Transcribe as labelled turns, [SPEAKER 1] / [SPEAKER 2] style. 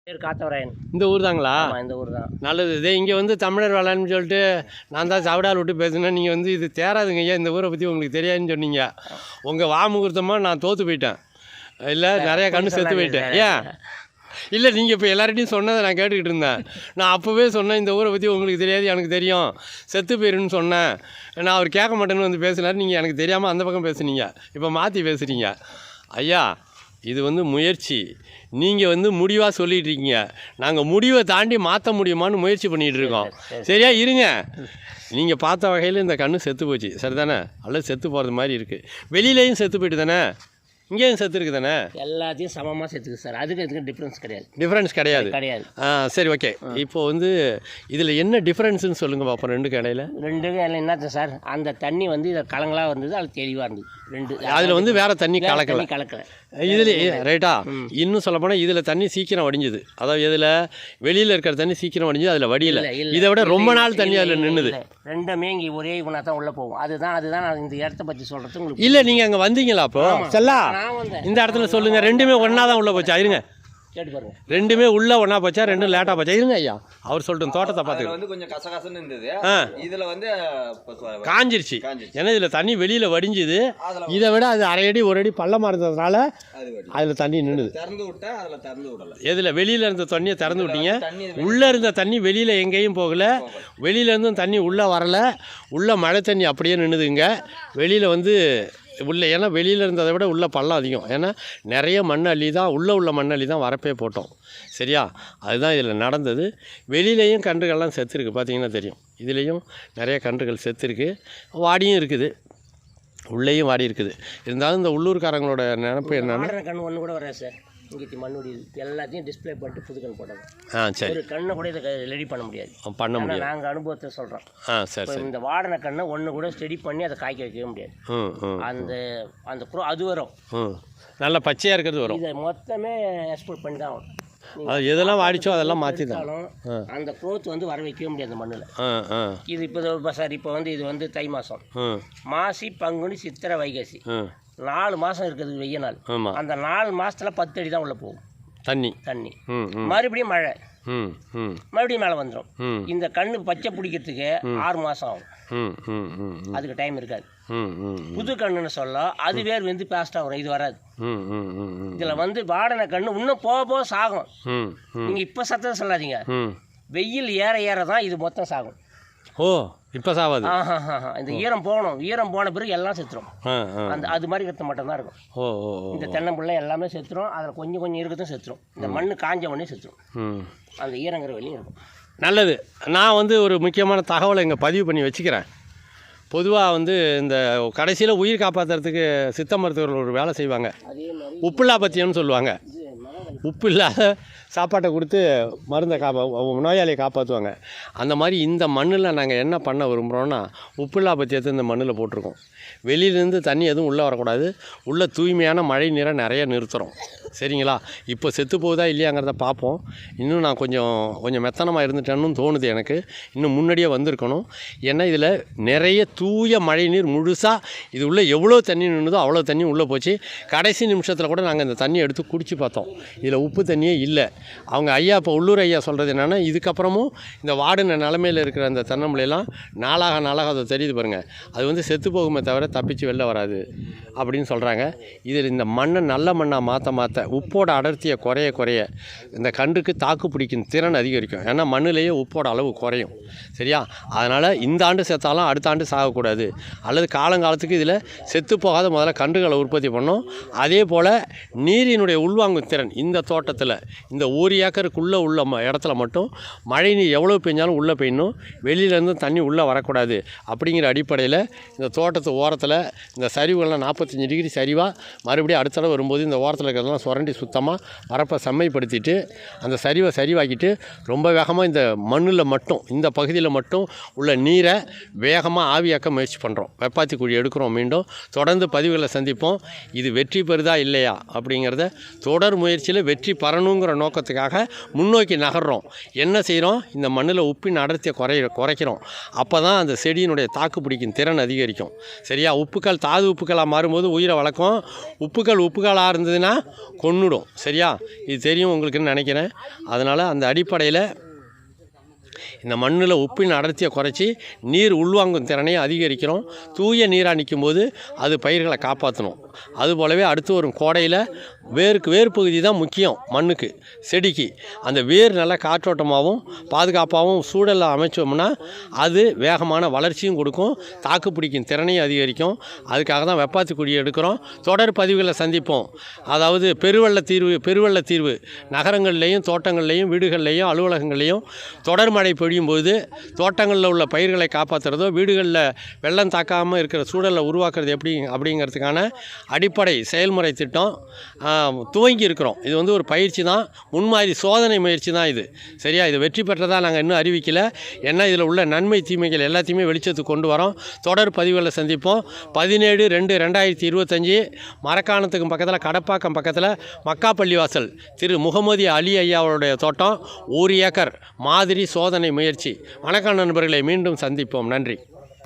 [SPEAKER 1] பேர் காத்தவராயன்.
[SPEAKER 2] இந்த ஊர் தாங்களா?
[SPEAKER 1] இந்த ஊர் தான்.
[SPEAKER 2] நல்லது. இதே இங்கே வந்து தமிழர் வேளாண்னு சொல்லிட்டு நான் தான் சவடால் விட்டு பேசுனேன். நீங்கள் வந்து இது தேராதுங்க ஐயா, இந்த ஊரை பற்றி உங்களுக்கு தெரியாதுன்னு சொன்னீங்க. உங்கள் வாமுகூர்த்தமாக நான் தோற்று போயிட்டேன். இல்லை நிறையா கண்ணு செத்து போயிட்டேன். ஏன் இல்லை, நீங்கள் இப்போ எல்லார்ட்டையும் சொன்னதை நான் கேட்டுக்கிட்டு இருந்தேன். நான் அப்போவே சொன்னேன் இந்த ஊரை பற்றி உங்களுக்கு தெரியாது, எனக்கு தெரியும், செத்து போயிருன்னு சொன்னேன். நான் அவர் கேட்க மாட்டேன்னு வந்து பேசினார். நீங்கள் எனக்கு தெரியாமல் அந்த பக்கம் பேசுனீங்க, இப்போ மாற்றி பேசுகிறீங்க. ஐயா, இது வந்து முயற்சி. நீங்கள் வந்து முடிவாக சொல்லிகிட்டு இருக்கீங்க. நாங்கள் முடிவை தாண்டி மாற்ற முடியுமான்னு முயற்சி பண்ணிகிட்டு இருக்கோம். சரியா இருங்க. நீங்கள் பார்த்த வகையில் இந்த கண்ணு செத்து போச்சு, சரிதானே? அல்லது செத்து போகிறது மாதிரி இருக்குது. வெளியிலையும் செத்து போயிட்டு தானே, இங்கேயும் செத்து இருக்குது தானே?
[SPEAKER 1] எல்லாத்தையும் சமமாக செத்துக்கு சார். அதுக்கு டிஃப்ரென்ஸ் கிடையாது.
[SPEAKER 2] டிஃப்ரென்ஸ் கிடையாது. சரி, ஓகே. இப்போ வந்து இதில் என்ன டிஃப்ரென்ஸ்னு சொல்லுங்கள் பார்ப்போம். ரெண்டுக்கு இடையில
[SPEAKER 1] என்னத்த சார், அந்த தண்ணி வந்து இதில் கலங்களாக இருந்தது, அது தெளிவாக இருந்தது.
[SPEAKER 2] அதில் வந்து வேறு தண்ணி கலக்கலை. இதில் ரைட்டா. இன்னும் சொல்ல போனால் இதில் தண்ணி சீக்கிரம் வடிஞ்சுது. அதாவது இதில் வெளியில் இருக்கிற தண்ணி சீக்கிரம் வடிஞ்சு அதில் வடியல. இதை விட ரொம்ப நாள் தண்ணி அதில் நின்றுது.
[SPEAKER 1] ரெண்டுமே இங்கே ஒரே இவனா தான் உள்ளே போகும். அதுதான் நான் இந்த இடத்த பற்றி சொல்கிறது உங்களுக்கு.
[SPEAKER 2] இல்லை, நீங்கள் அங்கே வந்தீங்களா? அப்போ செல்லா இந்த இடத்துல சொல்லுங்கள். ரெண்டுமே ஒன்றா தான் உள்ளே போச்சா? இருங்க, ரெண்டுமே உள்ள ஒன்றா போச்சா, ரெண்டும் லேட்டாக போச்சா? இருங்க ஐயா, அவர் சொல்லிட்டு தோட்டத்தை பார்த்து
[SPEAKER 3] வந்து கொஞ்சம் கசகசன்னு இருந்தது. இதில் வந்து
[SPEAKER 2] காஞ்சிருச்சு. ஏன்னா இதில் தண்ணி வெளியில் வடிஞ்சுது. இதை விட அது அரை அடி ஒரு அடி பள்ளமாக இருந்ததுனால அதில் தண்ணி நின்றுது.
[SPEAKER 3] திறந்து விட்டா அதில் திறந்து விடலை.
[SPEAKER 2] எதில் வெளியில் இருந்த தண்ணியை திறந்து விட்டீங்க? உள்ளே இருந்த தண்ணி வெளியில் எங்கேயும் போகலை. வெளியிலேருந்தும் தண்ணி உள்ளே வரலை. உள்ளே மழை தண்ணி அப்படியே நின்றுதுங்க. வெளியில் வந்து உள்ளே, ஏன்னா வெளியில் இருந்ததை விட உள்ள பள்ளம் அதிகம். ஏன்னா நிறைய மண் அள்ளி தான், உள்ள மண் அள்ளி தான் வரப்பே போட்டோம். சரியா? அதுதான் இதில் நடந்தது. வெளியிலையும் கன்றுகள்லாம் செத்துருக்கு, பார்த்தீங்கன்னா தெரியும். இதுலேயும் நிறைய கன்றுகள் செத்துருக்கு, வாடியும் இருக்குது, உள்ளேயும் வாடி இருக்குது. இருந்தாலும் இந்த உள்ளூர்காரங்களோட நினைப்பு என்னென்னா,
[SPEAKER 1] கண் ஒன்று கூட வராது சார். இங்கே மண்ணுடி எல்லாத்தையும் டிஸ்பிளே பண்ணிட்டு புது கண் போட்டாங்க.
[SPEAKER 2] சரி.
[SPEAKER 1] ஒரு கண்ணை கூட இதை ரெடி பண்ண முடியாது. நாங்கள் அனுபவத்தை சொல்கிறோம்.
[SPEAKER 2] சரி.
[SPEAKER 1] இந்த வாடின கண்ணை ஒன்று கூட ஸ்டெடி பண்ணி அதை காய்க்க வைக்கவே முடியாது. அந்த அது வரும்,
[SPEAKER 2] நல்லா பச்சையாக இருக்கிறது வரும்.
[SPEAKER 1] இதை மொத்தமே எக்ஸ்போர்ட் பண்ணி தான் வரும்.
[SPEAKER 2] அது எதெல்லாம் வாடிச்சோ அதெல்லாம் மாற்றி தான்
[SPEAKER 1] அந்த க்ரோத் வந்து வர வைக்கவே முடியாது அந்த மண்ணில். இது இப்போ சார், இப்போ வந்து இது வந்து தை மாதம், மாசி பங்குனி சித்திரை வைகாசி 4 மாதம் இருக்குது வெய்ய நாள். அந்த 4 மாதத்துல 10 அடி தான் உள்ள போகும் தண்ணி. மறுபடியும் மழை, மறுபடியும் மேலே வந்துடும். இந்த கண்ணு பச்சை பிடிக்கிறதுக்கு 6 மாதம் ஆகும். அதுக்கு டைம் இருக்காது. புது கண்ணுன்னு சொல்ல அது வேர் வந்து பாஸ்டாக வரும், இது வராது. இதில் வந்து வாடனை கண்ணு இன்னும் போக சாகும். நீங்கள் இப்போ சத்தம் சொல்லாதீங்க, வெயில் ஏற ஏற தான் இது மொத்தம் சாகும்.
[SPEAKER 2] ஓ, இப்போ சாவாது.
[SPEAKER 1] இந்த ஈரம் போகணும், ஈரம் போன பிறகு எல்லாம் செத்துரும். அது மாதிரி இருக்கிறது மட்டும்தான் இருக்கும். இந்த தென்னம்பிள்ளை எல்லாமே செத்துரும். அதில் கொஞ்சம் கொஞ்சம் இருக்கிறதும் செத்துரும். இந்த மண் காஞ்ச மண்ணே செத்துரும். அந்த ஈரங்கிற வெளியும் இருக்கும்.
[SPEAKER 2] நல்லது. நான் வந்து ஒரு முக்கியமான தகவலை இங்கே பதிவு பண்ணி வச்சுக்கிறேன். பொதுவாக வந்து இந்த கடைசியில் உயிர் காப்பாற்றுறதுக்கு சித்த மருத்துவர்கள் ஒரு வேலை செய்வாங்க. உப்புல்லா பத்தியம்னு சொல்லுவாங்க. உப்பு இல்லாத சாப்பாட்டை கொடுத்து மருந்தை நோயாளியை காப்பாற்றுவாங்க. அந்த மாதிரி இந்த மண்ணில் நாங்கள் என்ன பண்ண விரும்புகிறோன்னா, உப்புல்லா பத்தியத்தை இந்த மண்ணில் போட்டிருக்கோம். வெளியிலேருந்து தண்ணி எதுவும் உள்ளே வரக்கூடாது. உள்ளே தூய்மையான மழை நீரை நிறைய நிறுத்துகிறோம். சரிங்களா? இப்போ செத்து போகுதா இல்லையாங்கிறத பார்ப்போம். இன்னும் நான் கொஞ்சம் மெத்தனமாக இருந்துட்டேன்னு தோணுது எனக்கு. இன்னும் முன்னாடியே வந்திருக்கணும். ஏன்னா இதில் நிறைய தூய மழை நீர் முழுசாக இது உள்ளே எவ்வளோ தண்ணி நின்றுதோ அவ்வளோ தண்ணி உள்ளே போச்சு. கடைசி நிமிஷத்தில் கூட நாங்கள் இந்த தண்ணியை எடுத்து குடித்து பார்த்தோம். இதில் உப்பு தண்ணியே இல்லை. அவங்க ஐயா, இப்போ உள்ளூர் ஐயா சொல்கிறது என்னென்னா, இதுக்கப்புறமும் இந்த வாடின நிலமையில் இருக்கிற அந்த தென்னம்பிள்ளையெல்லாம் நாளாக அதை தெரியுது பாருங்கள், அது வந்து செத்து போகுமே தவிர தப்பிச்சு வெளில வராது அப்படின்னு சொல்கிறாங்க. இதில் இந்த மண்ணை நல்ல மண்ணாக மாற்ற உப்போட அடர்த்தியை குறைய இந்த கன்றுக்கு தாக்கு பிடிக்கும் திறன் அதிகரிக்கும். ஏன்னா மண்ணிலேயே உப்போட அளவு குறையும். சரியா? அதனால் இந்த ஆண்டு செத்தாலும் அடுத்த ஆண்டு சாகக்கூடாது. அல்லது காலங்காலத்துக்கு இதில் செத்து போகாத முதல்ல கன்றுகளை உற்பத்தி பண்ணோம். அதே போல் நீரினுடைய உள்வாங்கும் திறன் இந்த தோட்டத்தில் இந்த 1 ஏக்கருக்குள்ளே உள்ள இடத்துல மட்டும் மழை நீர் எவ்வளோ பெஞ்சாலும் உள்ளே பெய்யணும், வெளியிலேருந்து தண்ணி உள்ளே வரக்கூடாது. அப்படிங்கிற அடிப்படையில் இந்த தோட்டத்து ஓரத்தில் இந்த சரிவுகள்லாம் 45 டிகிரி சரிவாக மறுபடியும் அடுத்த தடவை வரும்போது இந்த ஓரத்தில் இருக்கிறதெல்லாம் சுரண்டி சுத்தமாக வரப்போ செம்மைப்படுத்திட்டு அந்த சரிவை சரிவாக்கிட்டு ரொம்ப வேகமாக இந்த மண்ணில் மட்டும் இந்த பகுதியில் மட்டும் உள்ள நீரை வேகமாக ஆவியாக்க முயற்சி பண்ணுறோம். வெப்பாத்தி குழி எடுக்கிறோம். மீண்டும் தொடர்ந்து பதிவுகளை சந்திப்போம். இது வெற்றி பெறுதா இல்லையா அப்படிங்கிறத தொடர் முயற்சியில் வெற்றி பெறணுங்கிற நோக்கம் நோக்கத்துக்காக முன்னோக்கி நகர்றோம். என்ன செய்கிறோம், இந்த மண்ணில் உப்பின் அடர்த்தியை குறைக்கிறோம். அப்போ தான் அந்த செடியினுடைய தாக்கு பிடிக்கும் திறன் அதிகரிக்கும். சரியா? உப்புக்கள் தாது உப்புக்களாக மாறும்போது உயிரை வளர்க்கும். உப்புக்களாக இருந்ததுன்னா கொன்னுடும். சரியா? இது தெரியும் உங்களுக்குன்னு நினைக்கிறேன். அதனால் அந்த அடிப்படையில் இந்த மண்ணில் உப்பின் அடர்த்தியை குறைச்சி நீர் உள்வாங்கும் திறனையும் அதிகரிக்கிறோம். தூய நீராக நிற்கும்போது அது பயிர்களை காப்பாற்றணும். அதுபோலவே அடுத்து வரும் கோடையில் வேர் பகுதி தான் முக்கியம் மண்ணுக்கு, செடிக்கு. அந்த வேர் நல்லா காற்றோட்டமாகவும் பாதுகாப்பாகவும் சூழலில் அமைச்சோம்னா அது வேகமான வளர்ச்சியும் கொடுக்கும், தாக்கு பிடிக்கும் திறனையும் அதிகரிக்கும். அதுக்காக தான் வெப்பாத்தி குழி எடுக்கிறோம். தொடர் பதிவுகளை சந்திப்போம். அதாவது பெருவெள்ள தீர்வு நகரங்கள்லேயும் தோட்டங்கள்லேயும் வீடுகள்லேயும் அலுவலகங்கள்லேயும் தொடர் மழை பொழியும்போது தோட்டங்களில் உள்ள பயிர்களை காப்பாற்றுறதோ வீடுகளில் வெள்ளம் தாக்காமல் இருக்கிற சூழலை உருவாக்குறது அப்படிங்கிறதுக்கான அடிப்படை செயல்முறை திட்டம் துவங்கி இருக்கிறோம். இது வந்து ஒரு பயிற்சி தான், முன்மாதிரி சோதனை முயற்சி தான் இது. சரியா? இது வெற்றி பெற்றதாக நாங்கள் இன்னும் அறிவிக்கலை. ஏன்னா இதில் உள்ள நன்மை தீமைகள் எல்லாத்தையுமே வெளிச்சத்துக்கு கொண்டு வரோம். தொடர் பதிவுகளை சந்திப்போம். 17/2/2025 மரக்காணத்துக்கு பக்கத்தில் கடப்பாக்கம் பக்கத்தில் மக்காப்பள்ளிவாசல் திரு முகமது அலி ஐயாவுடைய தோட்டம் 1 ஏக்கர் மாதிரி சோதனை முயற்சி. வணக்கம் நண்பர்களை, மீண்டும் சந்திப்போம். நன்றி.